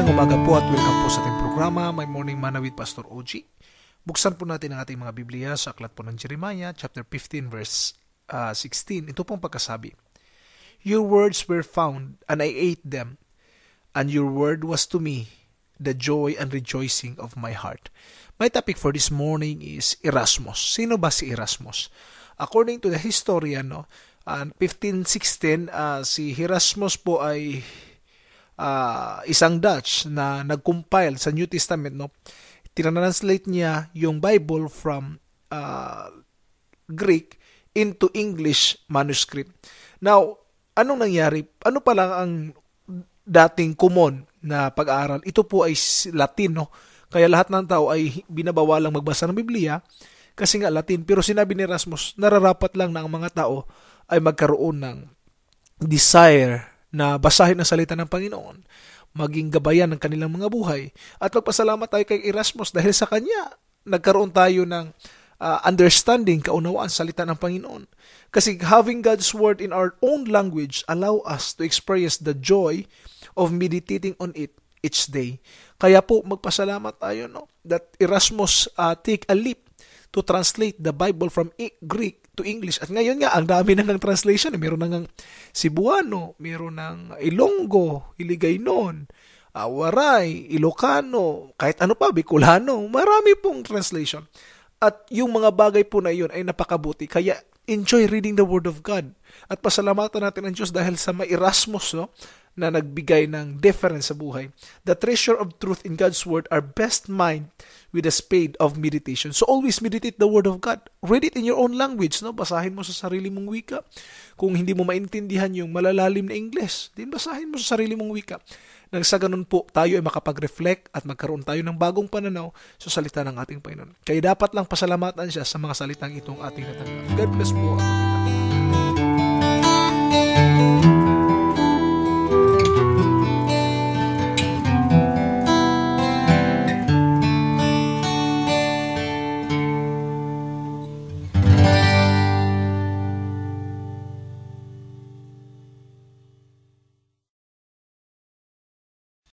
Magandang umaga po at welcome po sa ating programa, My Morning Manna with Pastor OG. Buksan po natin ang ating mga Biblia sa aklat po ng Jeremiah, chapter 15, verse 16. Ito pong pagkasabi. Your words were found, and I ate them, and your word was to me the joy and rejoicing of my heart. My topic for this morning is Erasmus. Sino ba si Erasmus? According to the historian, 1516, si Erasmus po ay isang Dutch na nag-compile sa New Testament, tinranslate niya yung Bible from Greek into English manuscript. Now, anong nangyari? Ano pa lang ang dating common na pag-aaral? Ito po ay Latin, Kaya lahat ng tao ay binabawalang magbasa ng Biblia kasi nga Latin. Pero sinabi ni Erasmus, nararapat lang na ang mga tao ay magkaroon ng desire na basahin ang salita ng Panginoon, maging gabayan ng kanilang mga buhay. At magpasalamat tayo kay Erasmus dahil sa kanya, nagkaroon tayo ng understanding, kaunawaan sa salita ng Panginoon. Kasi having God's Word in our own language allow us to experience the joy of meditating on it each day. Kaya po, magpasalamat tayo that Erasmus take a leap to translate the Bible from Greek to English. At ngayon nga, ang dami ng translation. Meron ng Cebuano, meron ng Ilonggo, Iligaynon, Waray, Ilocano, kahit ano pa, Bicolano. Marami pong translation. At yung mga bagay po na yun ay napakabuti. Kaya enjoy reading the Word of God. At pasalamatan natin ang Diyos dahil sa may Erasmus, na nagbigay ng difference sa buhay. The treasure of truth in God's Word are best mined with a spade of meditation. So always meditate the Word of God. Read it in your own language. Basahin mo sa sarili mong wika. Kung hindi mo maintindihan yung malalalim na English, din basahin mo sa sarili mong wika. Nang sa ganun po, tayo ay makapag-reflect at magkaroon tayo ng bagong pananaw sa salita ng ating Panginoon. Kaya dapat lang pasalamatan siya sa mga salitang itong ating natanggap. God bless po.